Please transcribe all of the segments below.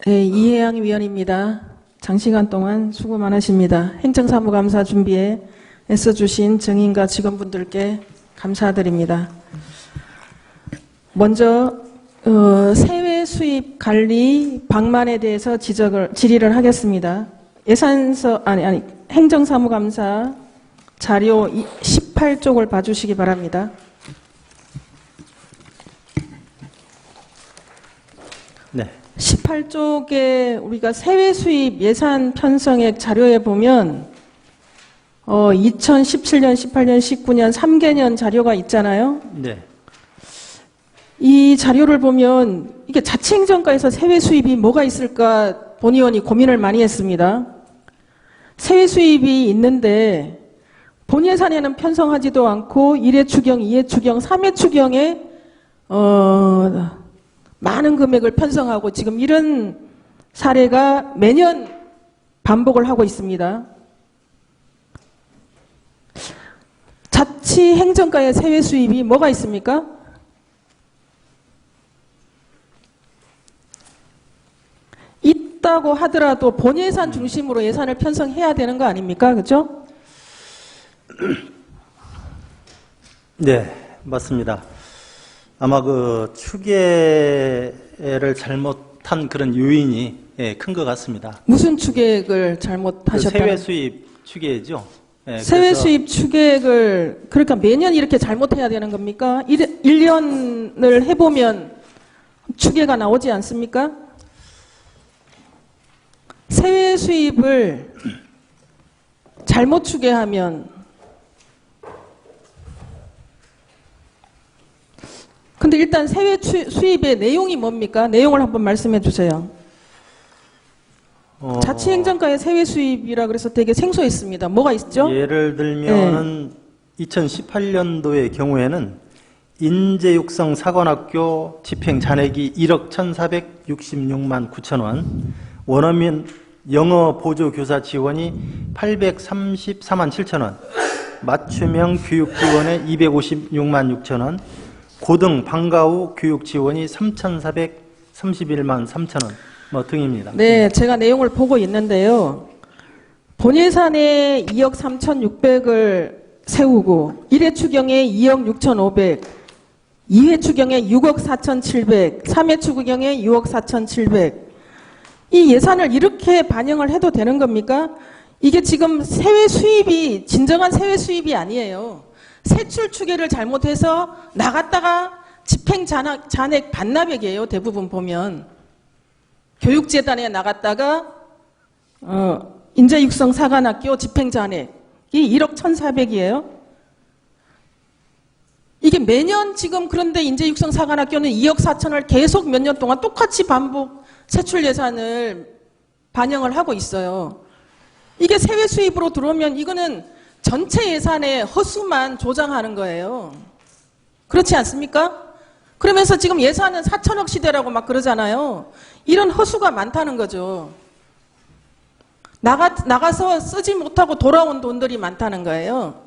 네, 이혜영 위원입니다. 장시간 동안 수고 많으십니다. 행정사무감사 준비에 애써주신 정인과 직원분들께 감사드립니다. 먼저 세외 수입 관리 방만에 대해서 질의를 하겠습니다. 행정사무감사 자료 18쪽을 봐주시기 바랍니다. 네. 18쪽에 우리가 세외 수입 예산 편성액 자료에 보면 2017년, 18년, 19년 3개년 자료가 있잖아요. 네. 이 자료를 보면 이게 자치행정과에서 세외 수입이 뭐가 있을까 본 의원이 고민을 많이 했습니다. 세외 수입이 있는데 본 예산에는 편성하지도 않고 1회 추경, 2회 추경, 3회 추경에 많은 금액을 편성하고 지금 이런 사례가 매년 반복을 하고 있습니다. 자치행정과의 세외 수입이 뭐가 있습니까? 있다고 하더라도 본 예산 중심으로 예산을 편성해야 되는 거 아닙니까? 그렇죠? 네, 맞습니다. 아마 그 추계를 잘못한 그런 요인이 큰 것 같습니다. 무슨 추계획을 잘못하셨다? 세외 수입 추계죠. 세외 수입 추계획을 그러니까 매년 이렇게 잘못해야 되는 겁니까? 1년을 해보면 추계가 나오지 않습니까? 세외 수입을 잘못 추계하면 근데 일단 세외 수입의 내용이 뭡니까? 내용을 한번 말씀해 주세요. 자치행정과의 세외 수입이라 그래서 되게 생소했습니다. 뭐가 있죠? 예를 들면은 2018년도의 경우에는 인재육성 사관학교 집행 잔액이 1억 1,466만 9천 원, 원어민 영어 보조 교사 지원이 834만 7천 원, 맞춤형 교육 지원에 256만 6천 원, 고등 방과 후 교육 지원이 3,431만 3천 원 등입니다. 네, 제가 내용을 보고 있는데요. 본 예산에 2억 3,600을 세우고 1회 추경에 2억 6,500, 2회 추경에 6억 4,700, 3회 추경에 6억 4,700. 이 예산을 이렇게 반영을 해도 되는 겁니까? 이게 지금 세외 수입이 진정한 세외 수입이 아니에요. 세출 추계를 잘못해서 나갔다가 집행 잔액 반납액이에요. 대부분 보면. 교육재단에 나갔다가 인재육성 사관학교 집행 잔액이 1억 1,400이에요. 이게 매년 지금 그런데 인재육성 사관학교는 2억 4천을 계속 몇 년 동안 똑같이 반복 세출 예산을 반영을 하고 있어요. 이게 세외 수입으로 들어오면 이거는 전체 예산의 허수만 조장하는 거예요. 그렇지 않습니까? 그러면서 지금 예산은 4천억 시대라고 막 그러잖아요. 이런 허수가 많다는 거죠. 나가서 쓰지 못하고 돌아온 돈들이 많다는 거예요.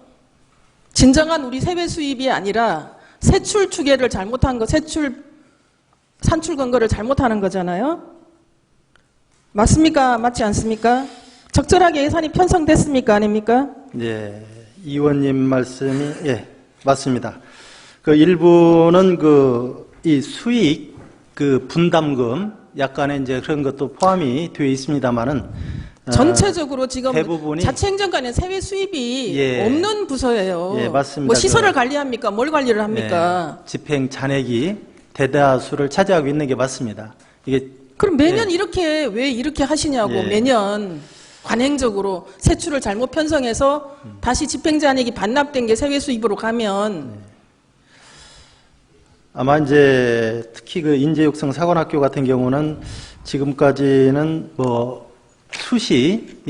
진정한 우리 세외 수입이 아니라 세출 추계를 잘못한 거, 산출 근거를 잘못하는 거잖아요. 맞습니까? 맞지 않습니까? 적절하게 예산이 편성됐습니까? 아닙니까? 네, 의원님 말씀이 맞습니다. 그 일부는 이 수익 분담금 약간의 이제 그런 것도 포함이 되어 있습니다만은 전체적으로 지금 대부분이 자치행정관은 세외 수입이 없는 부서예요. 예, 맞습니다. 뭐 시설을 관리합니까? 뭘 관리를 합니까? 집행 잔액이 대다수를 차지하고 있는 게 맞습니다. 이게 그럼 매년 왜 이렇게 하시냐고 매년 관행적으로 세출을 잘못 편성해서 다시 집행 잔액이 반납된 게 세외 수입으로 가면 아마 이제 특히 그 인재육성 사관학교 같은 경우는 지금까지는 수시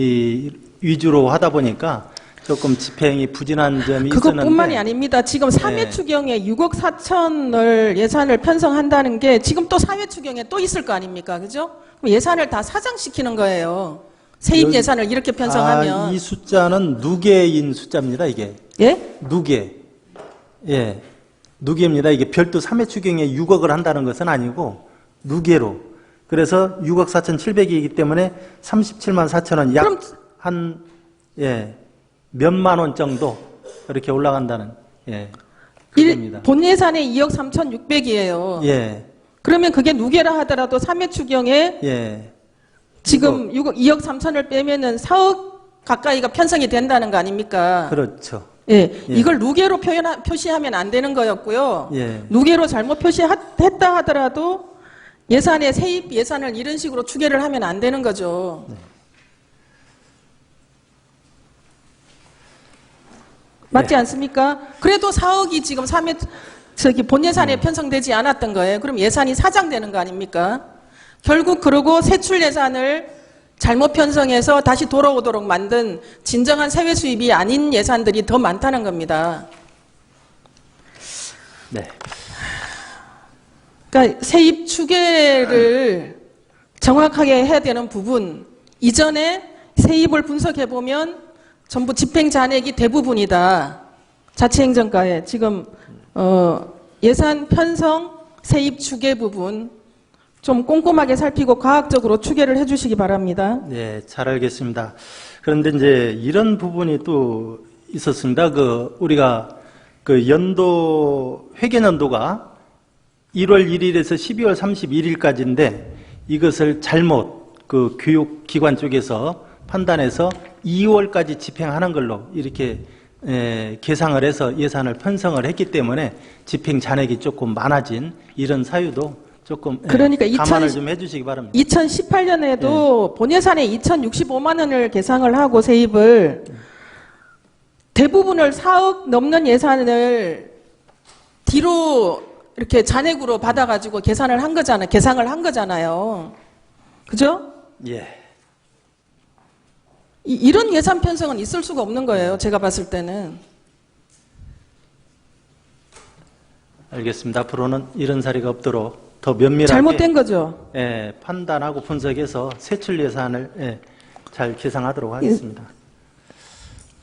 위주로 하다 보니까 조금 집행이 부진한 점이 있었는데 그것뿐만이 아닙니다. 지금 3회 추경에 6억 4천을 예산을 편성한다는 게 지금 또 4회 추경에 또 있을 거 아닙니까? 그죠? 그럼 예산을 다 사장시키는 거예요. 세입 예산을 이렇게 편성하면. 이 숫자는 누계인 숫자입니다, 이게. 예? 누계. 누계입니다. 이게 별도 3회 추경에 6억을 한다는 것은 아니고 누계로 그래서 6억 4,700이기 때문에 37만 4천 원, 그럼- 약 한, 예, 몇만 원 정도 이렇게 올라간다는, 예, 그겁니다. 본 예산의 2억 3,600이에요. 예, 그러면 그게 누계라 하더라도 3회 추경에 예, 지금 2억 3천을 빼면은 4억 가까이가 편성이 된다는 거 아닙니까? 그렇죠. 예, 예. 이걸 누계로 표시하면 안 되는 거였고요. 예. 누계로 잘못 표시했다 하더라도 예산의 세입 예산을 이런 식으로 추계를 하면 안 되는 거죠. 맞지 않습니까? 그래도 4억이 지금 3회 본 예산에 편성되지 않았던 거예요. 그럼 예산이 사장되는 거 아닙니까? 결국 그러고 세출 예산을 잘못 편성해서 다시 돌아오도록 만든 진정한 세외 수입이 아닌 예산들이 더 많다는 겁니다. 네. 그러니까 세입 추계를 정확하게 해야 되는 부분, 이전에 세입을 분석해 보면 전부 집행 잔액이 대부분이다. 자치행정과에 지금 예산 편성 세입 추계 부분 좀 꼼꼼하게 살피고 과학적으로 추계를 해주시기 바랍니다. 네, 잘 알겠습니다. 그런데 이제 이런 부분이 또 있었습니다. 우리가 회계연도가 1월 1일에서 12월 31일까지인데 이것을 잘못 교육기관 쪽에서 판단해서 2월까지 집행하는 걸로 이렇게 계상을 해서 예산을 편성을 했기 때문에 집행 잔액이 조금 많아진 이런 사유도 조금 그러니까 감안을 좀 해주시기 바랍니다. 2018년에도 본 예산에 2,065만 원을 계상을 하고 세입을 대부분을 4억 넘는 예산을 뒤로 이렇게 잔액으로 받아가지고 계산을 한 거잖아요. 계상을 한 거잖아요. 그죠? 예. 이런 예산 편성은 있을 수가 없는 거예요. 제가 봤을 때는. 알겠습니다. 앞으로는 이런 사례가 없도록 더 면밀하게 잘못된 거죠. 판단하고 분석해서 세출 예산을 잘 계상하도록 하겠습니다.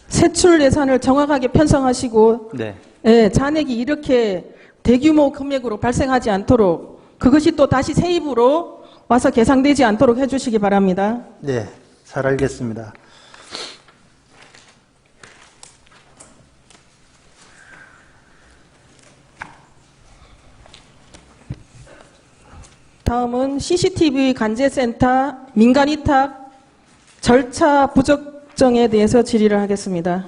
세출 예산을 정확하게 편성하시고 네. 잔액이 이렇게 대규모 금액으로 발생하지 않도록 그것이 또 다시 세입으로 와서 계상되지 않도록 해주시기 바랍니다. 네, 잘 알겠습니다. 다음은 CCTV 관제센터 민간위탁 절차 부적정에 대해서 질의를 하겠습니다.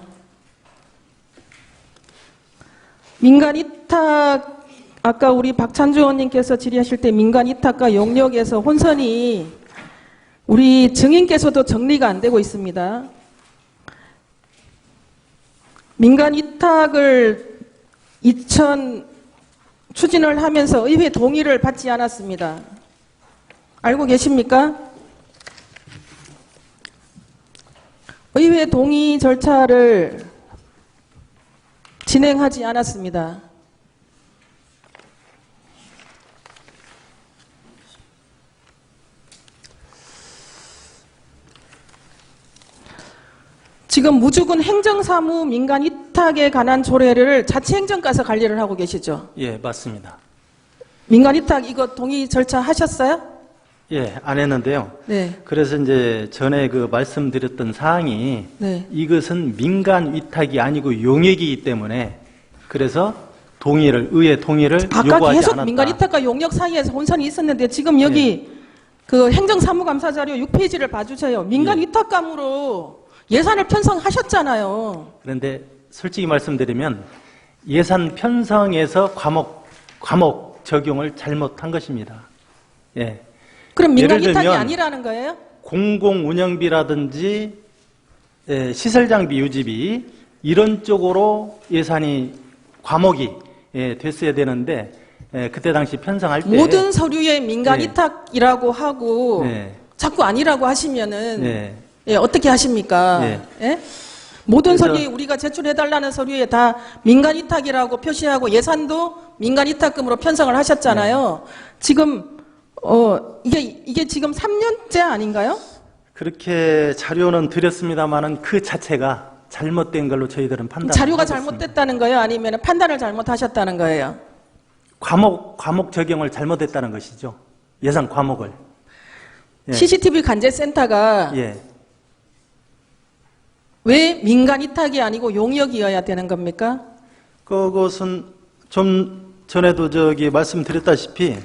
민간위탁, 아까 우리 박찬주 의원님께서 질의하실 때 민간위탁과 용역에서 혼선이 우리 증인께서도 정리가 안 되고 있습니다. 민간위탁을 추진을 하면서 의회 동의를 받지 않았습니다. 알고 계십니까? 의회 동의 절차를 진행하지 않았습니다. 지금 무주군 행정사무 민간 위탁에 관한 조례를 자치행정과에서 관리를 하고 계시죠? 예, 맞습니다. 민간 위탁 이거 동의 절차 하셨어요? 예, 안 했는데요. 네. 그래서 이제 전에 말씀드렸던 사항이 네. 이것은 민간 위탁이 아니고 용역이기 때문에 그래서 의회 동의를 아까 요구하지 계속 않았다. 민간 위탁과 용역 사이에서 혼선이 있었는데 지금 여기 그 행정사무감사 자료 6페이지를 봐주세요. 민간 예. 위탁감으로 예산을 편성하셨잖아요. 그런데 솔직히 말씀드리면 예산 편성에서 과목 적용을 잘못한 것입니다. 예. 그럼 민간 예를 위탁이 들면 아니라는 거예요? 공공운영비라든지 시설장비 유지비 이런 쪽으로 예산이 과목이 됐어야 되는데 그때 당시 편성할 때 모든 서류에 민간 네. 위탁이라고 하고 네. 자꾸 아니라고 하시면은 네. 어떻게 하십니까? 네. 예? 모든 그래서- 서류에 우리가 제출해달라는 서류에 다 민간 위탁이라고 표시하고 예산도 민간 위탁금으로 편성을 하셨잖아요. 네. 지금 이게 지금 3년째 아닌가요? 그렇게 자료는 드렸습니다만은 그 자체가 잘못된 걸로 저희들은 판단. 자료가 잘못됐다는 거예요? 아니면 판단을 잘못하셨다는 거예요? 과목 적용을 잘못했다는 것이죠. 예산 과목을. 예. CCTV 관제센터가 예. 왜 민간 위탁이 아니고 용역이어야 되는 겁니까? 그것은 좀 전에도 말씀드렸다시피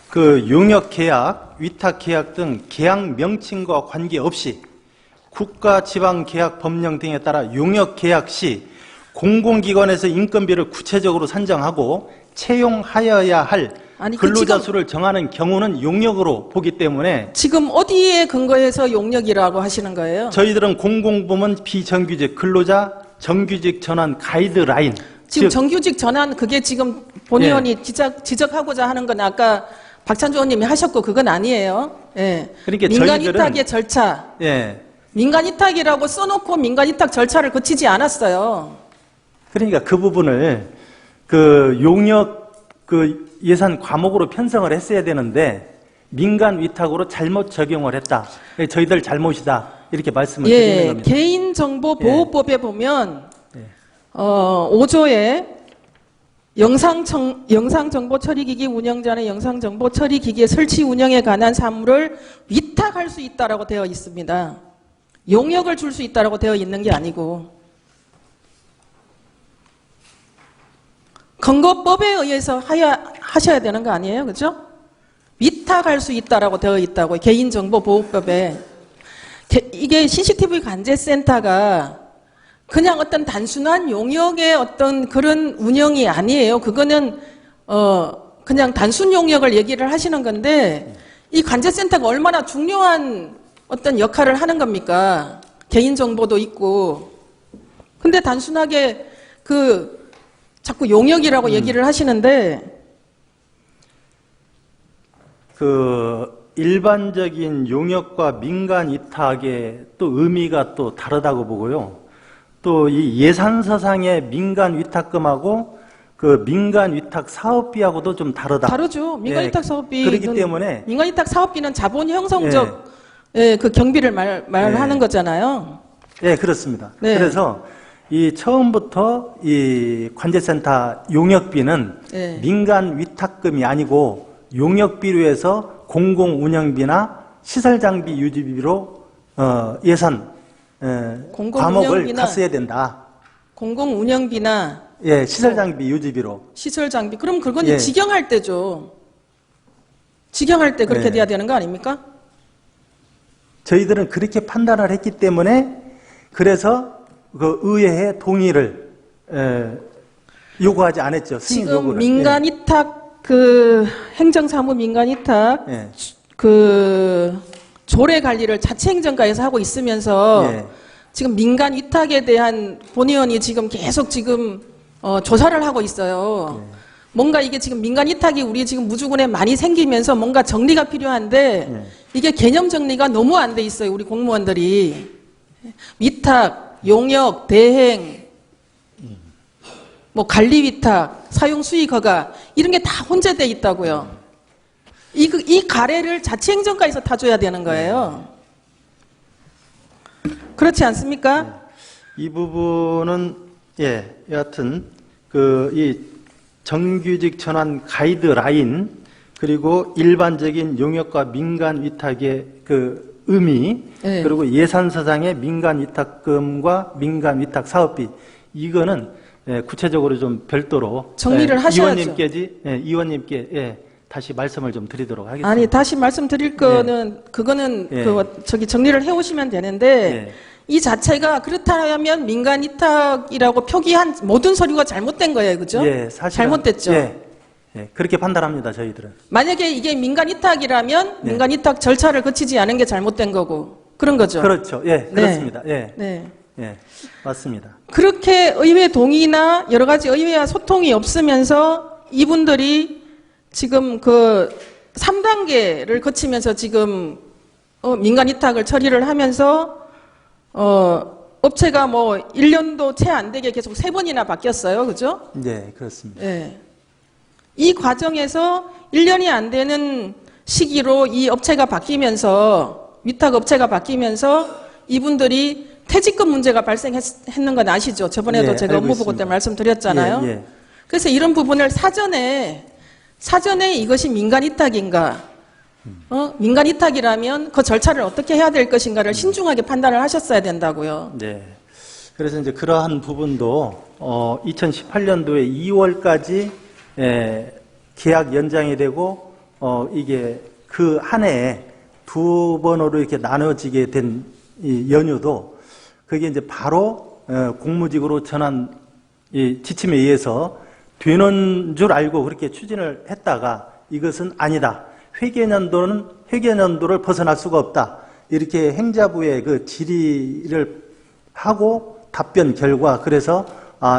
그 용역 계약, 위탁 계약 등 계약 명칭과 관계없이 국가 지방 계약 법령 등에 따라 용역 계약 시 공공기관에서 인건비를 구체적으로 산정하고 채용하여야 할 아니, 근로자 지금, 수를 정하는 경우는 용역으로 보기 때문에 지금 어디에 근거해서 용역이라고 하시는 거예요? 저희들은 공공부문 비정규직 근로자 정규직 전환 가이드라인, 지금 즉 정규직 전환 그게 지금 본 의원이 지적하고자 하는 건 아까 박찬주 의원님이 하셨고 그건 아니에요. 예. 그러니까 민간 저희들은- 위탁의 절차. 예. 민간 위탁이라고 써놓고 민간 위탁 절차를 거치지 않았어요. 그러니까 그 부분을 그 용역 그 예산 과목으로 편성을 했어야 되는데 민간 위탁으로 잘못 적용을 했다. 저희들 잘못이다. 이렇게 말씀을 드리는 예. 겁니다. 개인정보보호법에 보면 예. 5조에 영상정보 처리기기 운영자는 영상정보 처리기기의 설치 운영에 관한 사무를 위탁할 수 있다라고 되어 있습니다. 용역을 줄 수 있다라고 되어 있는 게 아니고 근거법에 의해서 하셔야 되는 거 아니에요, 그죠? 위탁할 수 있다라고 되어 있다고 개인정보보호법에 이게 CCTV 관제센터가 그냥 어떤 단순한 용역의 어떤 그런 운영이 아니에요. 그거는 그냥 단순 용역을 얘기를 하시는 건데 이 관제센터가 얼마나 중요한 어떤 역할을 하는 겁니까? 개인정보도 있고. 근데 단순하게 자꾸 용역이라고 얘기를 하시는데 일반적인 용역과 민간 위탁의 또 의미가 또 다르다고 보고요. 또 이 예산서상의 민간 위탁금하고 그 민간 위탁 사업비하고도 좀 다르다. 다르죠. 민간 예, 위탁 사업비. 그렇기 때문에 민간 위탁 사업비는 자본 형성적 그 경비를 말하는 거잖아요. 예, 그렇습니다. 네. 그래서 이 처음부터 이 관제센터 용역비는 네. 민간 위탁금이 아니고 용역비로 해서 공공운영비나 시설장비 유지비로 예산 과목을 갔어야 된다. 공공운영비나 예, 시설장비 유지비로. 시설장비. 그럼 그건 예. 직영할 때죠. 직영할 때 그렇게 네. 돼야 되는 거 아닙니까? 저희들은 그렇게 판단을 했기 때문에 그래서 그 의회의 동의를 요구하지 않았죠. 승인 지금 요구를. 민간 위탁 행정사무 민간 위탁 예. 조례 관리를 자치행정과에서 하고 있으면서 예. 지금 민간 위탁에 대한 본 의원이 지금 계속 지금 조사를 하고 있어요. 예. 뭔가 이게 지금 민간 위탁이 우리 지금 무주군에 많이 생기면서 뭔가 정리가 필요한데 예. 이게 개념 정리가 너무 안 돼 있어요. 우리 공무원들이. 위탁, 용역, 대행, 뭐 관리 위탁, 사용 수익 허가 이런 게 다 혼재돼 있다고요. 이 가래를 자치행정과에서 타줘야 되는 거예요. 그렇지 않습니까? 이 부분은 여하튼 이 정규직 전환 가이드라인 그리고 일반적인 용역과 민간 위탁의 그 의미 네. 그리고 예산서상의 민간 위탁금과 민간 위탁 사업비 이거는 구체적으로 좀 별도로 정리를 하셔야죠. 의원님께 다시 말씀을 좀 드리도록 하겠습니다. 아니 다시 말씀드릴 거는 그거는 예. 정리를 해오시면 되는데 이 자체가 그렇다면 민간 위탁이라고 표기한 모든 서류가 잘못된 거예요, 그죠? 사실은 잘못됐죠. 그렇게 판단합니다, 저희들은. 만약에 이게 민간 위탁이라면 네. 민간 위탁 절차를 거치지 않은 게 잘못된 거고 그런 거죠. 그렇죠. 그렇습니다. 네. 맞습니다. 그렇게 의회 동의나 여러 가지 의회와 소통이 없으면서 이분들이 지금 3단계를 거치면서 지금 민간 위탁을 처리를 하면서 업체가 뭐 1년도 채 안 되게 계속 3번이나 바뀌었어요. 그죠? 네, 그렇습니다. 이 과정에서 1년이 안 되는 시기로 이 업체가 바뀌면서 위탁 업체가 바뀌면서 이분들이 퇴직금 문제가 발생했는 건 아시죠? 저번에도 제가 알고 업무보고 때 있습니다. 말씀드렸잖아요. 그래서 이런 부분을 사전에 이것이 민간 위탁인가 민간 위탁이라면 그 절차를 어떻게 해야 될 것인가를 신중하게 판단을 하셨어야 된다고요. 네. 그래서 이제 그러한 부분도 2018년도에 2월까지 계약 연장이 되고 이게 그 한 해에 두 번으로 이렇게 나눠지게 된 이 연휴도 그게 이제 바로 공무직으로 전환 이 지침에 의해서 되는 줄 알고 그렇게 추진을 했다가 이것은 아니다. 회계연도를 벗어날 수가 없다. 이렇게 행자부의 그 질의를 하고 답변 결과 그래서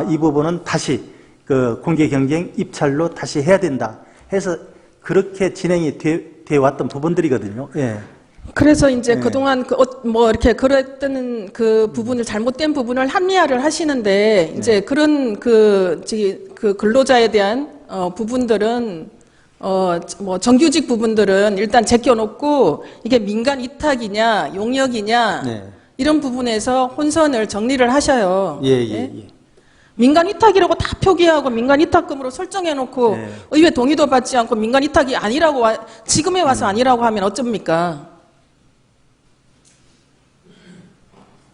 이 부분은 다시 그 공개경쟁 입찰로 다시 해야 된다. 해서 그렇게 진행이 돼 왔던 부분들이거든요. 예. 그래서 이제 그동안 이렇게 그랬던 그 부분을 잘못된 부분을 합리화를 하시는데 이제 그런 그 근로자에 대한 부분들은 정규직 부분들은 일단 제껴놓고 이게 민간 위탁이냐 용역이냐 네. 이런 부분에서 혼선을 정리를 하셔요. 예. 민간 위탁이라고 다 표기하고 민간 위탁금으로 설정해놓고 네. 의회 동의도 받지 않고 민간 위탁이 아니라고 지금에 와서 아니라고 하면 어쩝니까?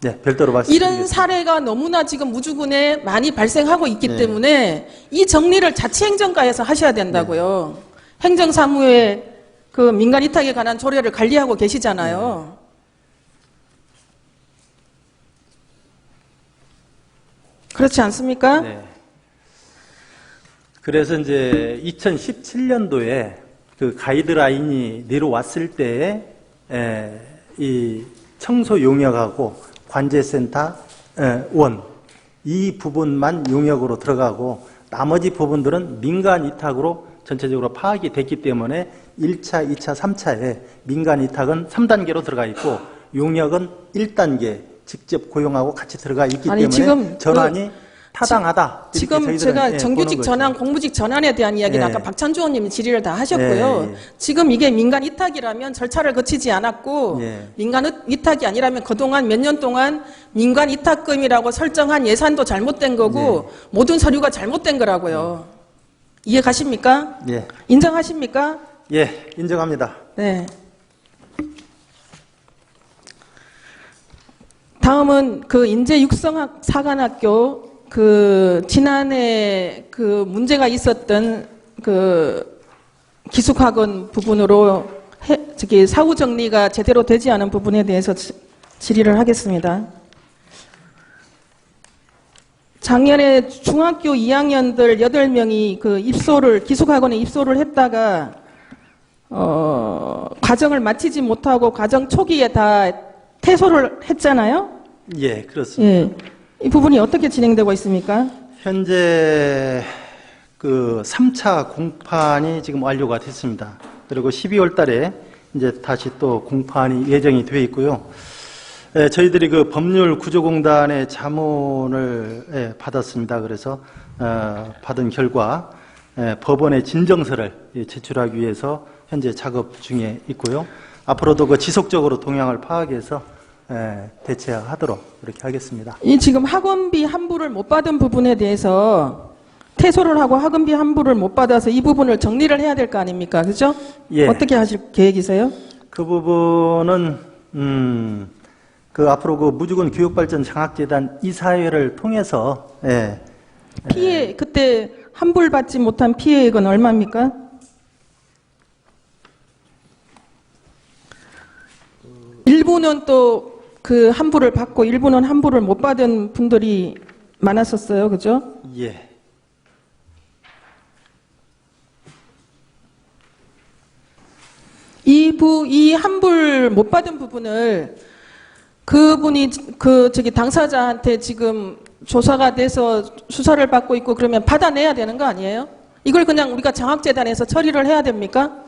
네, 별도로 말씀드리겠습니다. 이런 사례가 너무나 지금 무주군에 많이 발생하고 있기 네. 때문에 이 정리를 자치행정과에서 하셔야 된다고요. 행정사무에 그 민간 위탁에 관한 조례를 관리하고 계시잖아요. 그렇지 않습니까? 네. 그래서 이제 2017년도에 그 가이드라인이 내려왔을 때에 이 청소 용역하고 관제센터 이 부분만 용역으로 들어가고 나머지 부분들은 민간 위탁으로 전체적으로 파악이 됐기 때문에 1차, 2차, 3차에 민간 위탁은 3단계로 들어가 있고 용역은 1단계 직접 고용하고 같이 들어가 있기 때문에 지금 전환이 타당하다. 이렇게 지금 저희들은, 제가 예, 정규직 보는 전환, 거죠. 공무직 전환에 대한 이야기는 예. 아까 박찬주 의원님이 질의를 다 하셨고요. 예. 지금 이게 민간 위탁이라면 절차를 거치지 않았고 예. 민간 위탁이 아니라면 그동안 몇 년 동안 민간 위탁금이라고 설정한 예산도 잘못된 거고 모든 서류가 잘못된 거라고요. 이해 가십니까? 예. 인정하십니까? 예, 인정합니다. 네. 다음은 그 인재육성 사관학교 그 지난해 그 문제가 있었던 그 기숙학원 부분으로 사후 정리가 제대로 되지 않은 부분에 대해서 질의를 하겠습니다. 작년에 중학교 2학년들 8명이 그 기숙학원에 입소를 했다가 과정을 마치지 못하고 과정 초기에 다 퇴소를 했잖아요. 예, 그렇습니다. 예. 이 부분이 어떻게 진행되고 있습니까? 현재 그 3차 공판이 지금 완료가 됐습니다. 그리고 12월 달에 이제 다시 또 공판이 예정이 되어 있고요. 저희들이 그 법률 구조공단의 자문을 받았습니다. 그래서 받은 결과 법원에 진정서를 제출하기 위해서 현재 작업 중에 있고요. 앞으로도 그 지속적으로 동향을 파악해서 대체하도록 그렇게 하겠습니다. 이 지금 학원비 환불을 못 받은 부분에 대해서 퇴소를 하고 학원비 환불을 못 받아서 이 부분을 정리를 해야 될 거 아닙니까? 그죠? 예. 어떻게 하실 계획이세요? 그 부분은 그 앞으로 그 무주군 교육발전 장학재단 이사회를 통해서 그때 환불 받지 못한 피해액은 얼마입니까? 일부는 또 그 환불을 받고 일부는 환불을 못 받은 분들이 많았었어요. 그죠? 예. 이 환불 못 받은 부분을 그분이 당사자한테 지금 조사가 돼서 수사를 받고 있고 그러면 받아내야 되는 거 아니에요? 이걸 그냥 우리가 장학재단에서 처리를 해야 됩니까?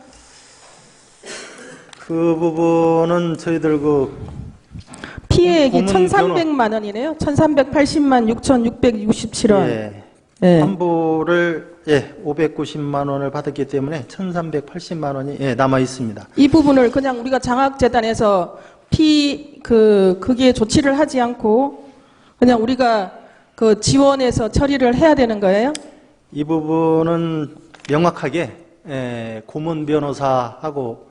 그 부분은 저희들 그 피해액이 고문 1,300만 원이네요. 1,380만 6,667원. 예. 네. 환불을 590만 원을 받았기 때문에 1,380만 원이 남아 있습니다. 이 부분을 그냥 우리가 장학재단에서 거기에 조치를 하지 않고 그냥 우리가 그 지원해서 처리를 해야 되는 거예요? 이 부분은 명확하게 고문 변호사하고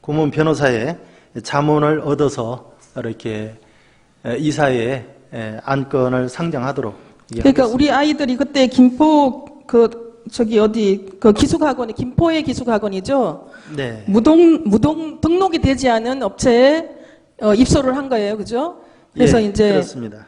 고문 변호사의 자문을 얻어서 이렇게 이사회에 안건을 상정하도록. 그러니까 우리 아이들이 그때 김포 기숙학원이 김포의 기숙학원이죠. 네. 무동 등록이 되지 않은 업체에 입소를 한 거예요, 그죠? 그래서 예, 이제 그렇습니다.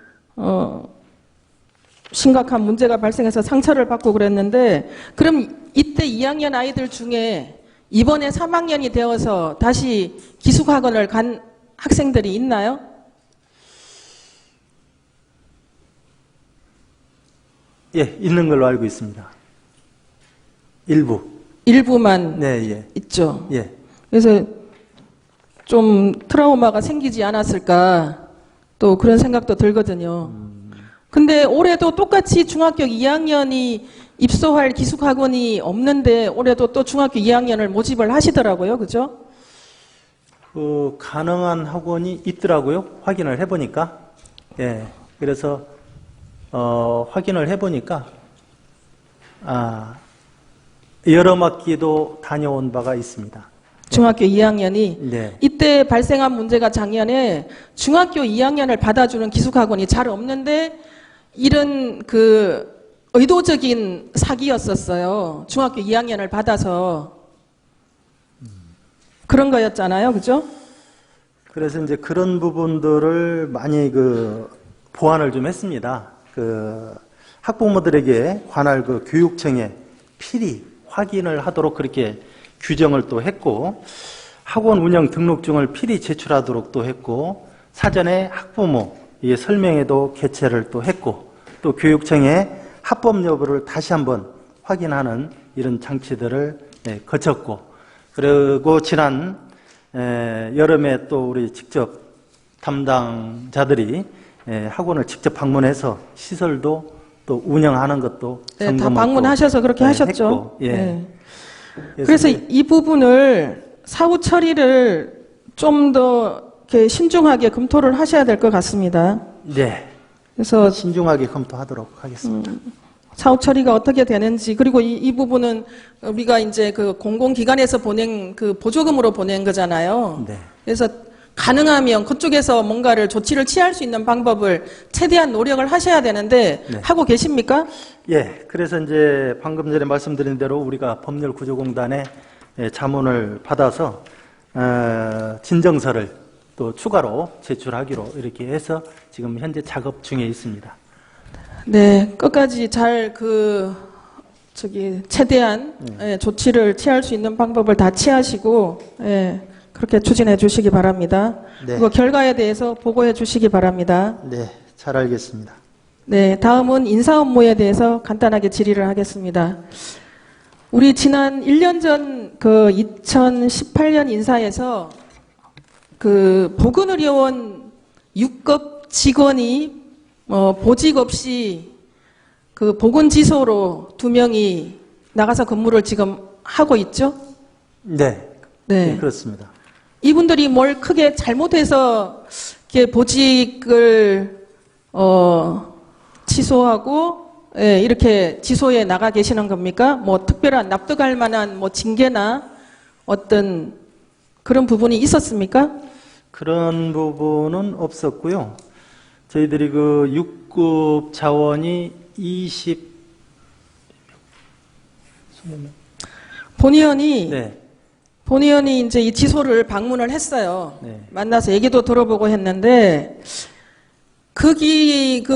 심각한 문제가 발생해서 상처를 받고 그랬는데, 그럼 이때 2학년 아이들 중에 이번에 3학년이 되어서 다시 기숙학원을 간 학생들이 있나요? 예, 있는 걸로 알고 있습니다. 일부. 일부만 네, 예. 있죠. 예. 그래서 좀 트라우마가 생기지 않았을까 또 그런 생각도 들거든요. 근데 올해도 똑같이 중학교 2학년이 입소할 기숙학원이 없는데 올해도 또 중학교 2학년을 모집을 하시더라고요. 그죠? 가능한 학원이 있더라고요. 확인을 해보니까. 예. 그래서, 확인을 해보니까, 여러 학기도 다녀온 바가 있습니다. 중학교 2학년이. 네. 이때 발생한 문제가 작년에 중학교 2학년을 받아주는 기숙학원이 잘 없는데 이런 의도적인 사기였었어요. 중학교 2학년을 받아서. 그런 거였잖아요. 그죠? 그래서 이제 그런 부분들을 많이 보완을 좀 했습니다. 학부모들에게 관할 교육청에 필히 확인을 하도록 그렇게 규정을 또 했고, 학원 운영 등록증을 필히 제출하도록 또 했고, 사전에 학부모 설명회도 개최를 또 했고, 또 교육청에 합법 여부를 다시 한번 확인하는 이런 장치들을 거쳤고, 그리고 지난 여름에 또 우리 직접 담당자들이 학원을 직접 방문해서 시설도 또 운영하는 것도 네, 다 방문하셔서 그렇게 하셨죠. 했고, 예. 네. 그래서 이 부분을 사후 처리를 좀 더 신중하게 검토를 하셔야 될 것 같습니다. 네. 그래서 신중하게 검토하도록 하겠습니다. 사후 처리가 어떻게 되는지, 그리고 이 부분은 우리가 이제 공공기관에서 보낸 보조금으로 보낸 거잖아요. 네. 그래서 가능하면 그쪽에서 뭔가를 조치를 취할 수 있는 방법을 최대한 노력을 하셔야 되는데 네. 하고 계십니까? 예, 그래서 이제 방금 전에 말씀드린 대로 우리가 법률구조공단에 자문을 받아서 진정서를 또 추가로 제출하기로 이렇게 해서 지금 현재 작업 중에 있습니다. 네, 끝까지 잘 최대한 조치를 취할 수 있는 방법을 다 취하시고 그렇게 추진해 주시기 바랍니다. 네. 그리고 결과에 대해서 보고해 주시기 바랍니다. 네, 잘 알겠습니다. 네, 다음은 인사 업무에 대해서 간단하게 질의를 하겠습니다. 우리 지난 1년 전 2018년 인사에서 보건의료원 6급 직원이 보직 없이 보건지소로 2명이 나가서 근무를 지금 하고 있죠? 네, 네. 그렇습니다. 이분들이 뭘 크게 잘못해서 이렇게 보직을 취소하고 이렇게 지소에 나가 계시는 겁니까? 뭐 특별한 납득할 만한 징계나 어떤 그런 부분이 있었습니까? 그런 부분은 없었고요. 저희들이 6급 자원이 본 의원이 이제 이 지소를 방문을 했어요. 네. 만나서 얘기도 들어보고 했는데,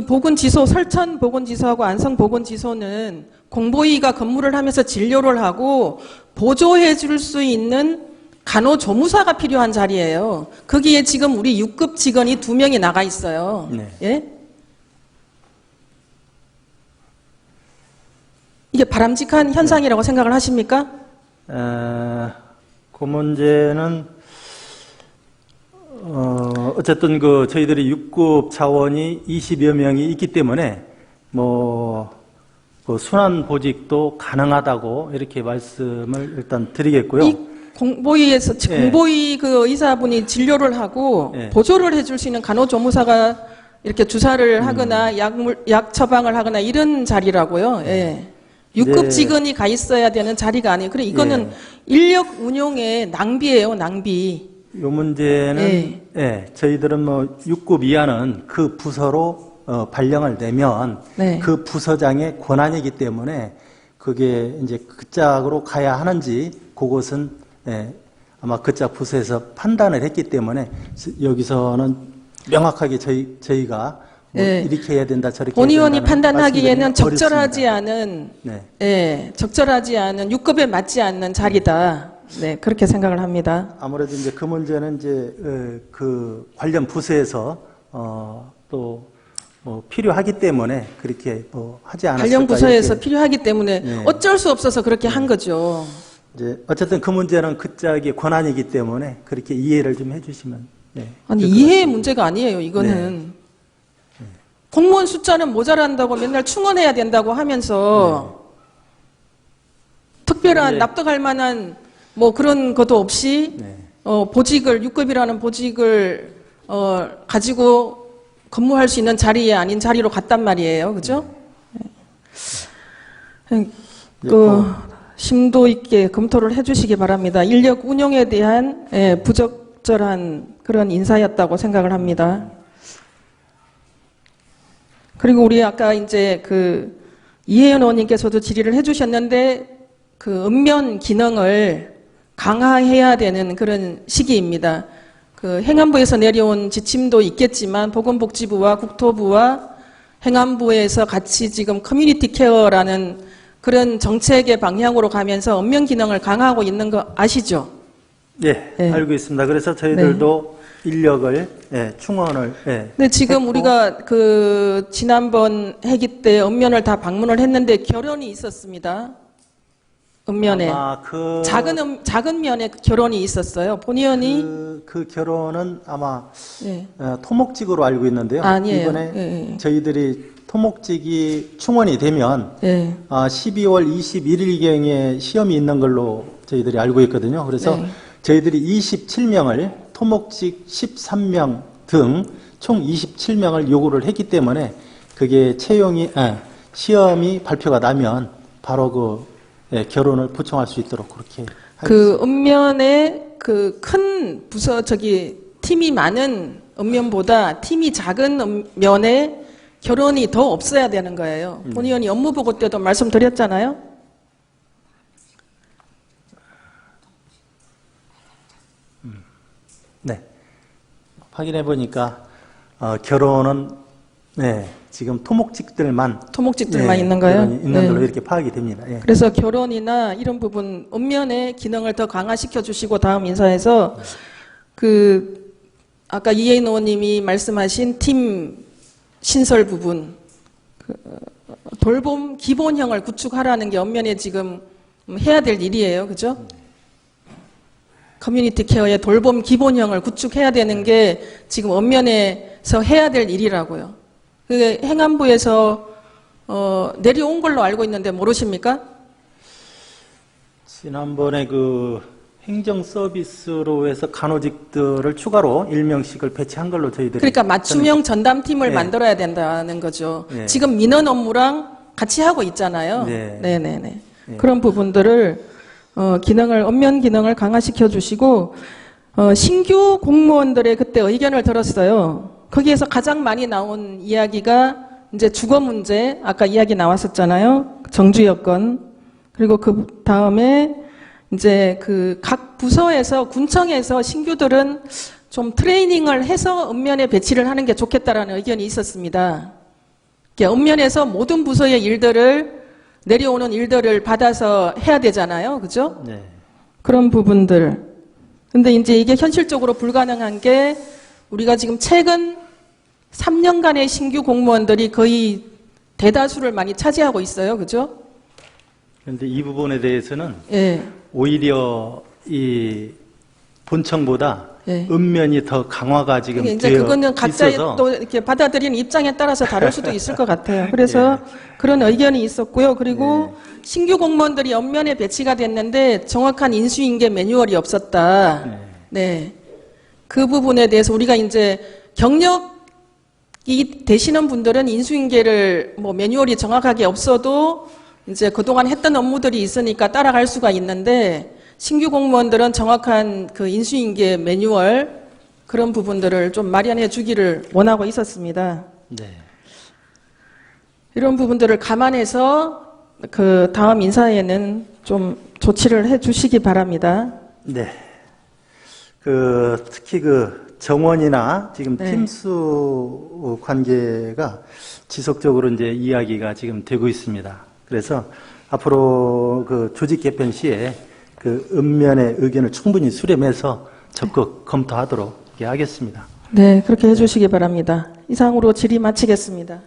보건지소, 설천 보건지소하고 안성 보건지소는 공보위가 근무를 하면서 진료를 하고 보조해 줄 수 있는 간호조무사가 필요한 자리예요. 거기에 지금 우리 6급 직원이 2명이 나가 있어요. 네. 예? 이게 바람직한 현상이라고 생각을 하십니까? 그 문제는 어쨌든 저희들이 6급 자원이 20여 명이 있기 때문에 순환 보직도 가능하다고 이렇게 말씀을 일단 드리겠고요. 이 공보위에서 공보위 의사분이 진료를 하고 보조를 해줄 수 있는 간호조무사가 이렇게 주사를 하거나 약 처방을 하거나 이런 자리라고요. 예. 6급 네. 직원이 가 있어야 되는 자리가 아니에요. 그래 이거는 인력 운용의 낭비예요, 낭비. 요 문제는 예. 예, 저희들은 뭐 6급 이하는 그 부서로 발령을 내면 네. 그 부서장의 권한이기 때문에 그게 이제 그 짝으로 가야 하는지 그것은 예, 아마 그 짝 부서에서 판단을 했기 때문에 여기서는 명확하게 저희가 뭐 예. 이렇게 해야 된다 저렇게 본 해야 의원이 된다는 판단하기에는 말씀드리기 적절하지 어렵습니다. 않은 네. 예, 적절하지 않은 6급에 맞지 않는 자리다. 네, 그렇게 생각을 합니다. 아무래도 이제 그 문제는 이제 그 관련 부서에서 또 필요하기 때문에 그렇게 하지 않았을까. 관련 부서에서 이렇게. 필요하기 때문에 네. 어쩔 수 없어서 그렇게 한 거죠. 이제 어쨌든 그 문제는 그 짝의 권한이기 때문에 그렇게 이해를 좀 해주시면. 네, 아니 될것 이해의 같습니다. 문제가 아니에요. 이거는 공무원 숫자는 모자란다고 맨날 충원해야 된다고 하면서 특별한 네. 납득할 만한 뭐 그런 것도 없이 네. 보직을 6급이라는 보직을 가지고 근무할 수 있는 자리에 아닌 자리로 갔단 말이에요. 그죠? 네. 심도 있게 검토를 해주시기 바랍니다. 인력 운용에 대한 부적절한 그런 인사였다고 생각을 합니다. 그리고 우리 아까 이제 그 이혜연 의원님께서도 질의를 해주셨는데 그 읍면 기능을 강화해야 되는 그런 시기입니다. 그 행안부에서 내려온 지침도 있겠지만 보건복지부와 국토부와 행안부에서 같이 지금 커뮤니티 케어라는 그런 정책의 방향으로 가면서 읍면 기능을 강화하고 있는 거 아시죠? 예, 네. 알고 있습니다. 그래서 저희들도 인력을 충원을. 근데 지금 했고, 우리가 그 지난번 회기 때 읍면을 다 방문을 했는데 결혼이 있었습니다. 읍면에 아마 그 작은 면에 결혼이 있었어요. 본 의원이 그 결혼은 아마 예. 토목직으로 알고 있는데요. 아니에요. 이번에 예. 저희들이 토목직이 충원이 되면 예. 12월 21일경에 시험이 있는 걸로 저희들이 알고 있거든요. 그래서 네. 저희들이 27명을 토목직 13명 등 총 27명을 요구를 했기 때문에 그게 시험이 발표가 나면 바로 결혼을 부청할 수 있도록 그렇게 그 읍면에 그 큰 부서 팀이 많은 읍면보다 팀이 작은 읍면에 결혼이 더 없어야 되는 거예요. 본 의원이 업무 보고 때도 말씀드렸잖아요. 네. 확인해 보니까 결혼은 지금 토목직들만 있는 거예요. 결혼이 있는 걸로 이렇게 파악이 됩니다. 예. 그래서 결혼이나 이런 부분 읍면의 기능을 더 강화시켜 주시고 다음 인사에서 그 아까 이혜인 의원님이 말씀하신 팀 신설 부분 돌봄 기본형을 구축하라는 게 읍면에 지금 해야 될 일이에요. 그죠? 커뮤니티 케어의 돌봄 기본형을 구축해야 되는 게 지금 읍면에서 해야 될 일이라고요. 그게 행안부에서 내려온 걸로 알고 있는데 모르십니까? 지난번에 그 행정 서비스로 해서 간호직들을 추가로 1명씩을 배치한 걸로 저희들이 그러니까 맞춤형 전담팀을 네. 만들어야 된다는 거죠. 네. 지금 민원 업무랑 같이 하고 있잖아요. 네. 네네네. 네. 그런 부분들을 읍면 기능을 강화시켜 주시고 신규 공무원들의 그때 의견을 들었어요. 거기에서 가장 많이 나온 이야기가 이제 주거 문제, 아까 이야기 나왔었잖아요. 정주 여건. 그리고 그 다음에 이제 그 각 부서에서 군청에서 신규들은 좀 트레이닝을 해서 읍면에 배치를 하는 게 좋겠다라는 의견이 있었습니다. 읍면에서 모든 부서의 일들을 내려오는 일들을 받아서 해야 되잖아요. 그죠? 네. 그런 부분들. 근데 이제 이게 현실적으로 불가능한 게 우리가 지금 최근 3년간의 신규 공무원들이 거의 대다수를 많이 차지하고 있어요. 그죠? 그런데 이 부분에 대해서는 예. 오히려 이 본청보다 예. 읍면이 더 강화가 지금 이제 되어 그거는 각자의 있어서 또 이렇게 받아들이는 입장에 따라서 다를 수도 있을 것 같아요. 그래서 그런 의견이 있었고요. 그리고 신규 공무원들이 읍면에 배치가 됐는데 정확한 인수인계 매뉴얼이 없었다. 네. 그 부분에 대해서 우리가 이제 경력이 되시는 분들은 인수인계를 뭐 매뉴얼이 정확하게 없어도 이제 그동안 했던 업무들이 있으니까 따라갈 수가 있는데 신규 공무원들은 정확한 그 인수인계 매뉴얼 그런 부분들을 좀 마련해 주기를 원하고 있었습니다. 네. 이런 부분들을 감안해서 그 다음 인사에는 좀 조치를 해 주시기 바랍니다. 네. 특히 정원이나 지금 네. 팀수 관계가 지속적으로 이제 이야기가 지금 되고 있습니다. 그래서 앞으로 조직 개편 시에 읍면의 의견을 충분히 수렴해서 적극 검토하도록 하겠습니다. 네, 그렇게 해 주시기 바랍니다. 이상으로 질의 마치겠습니다.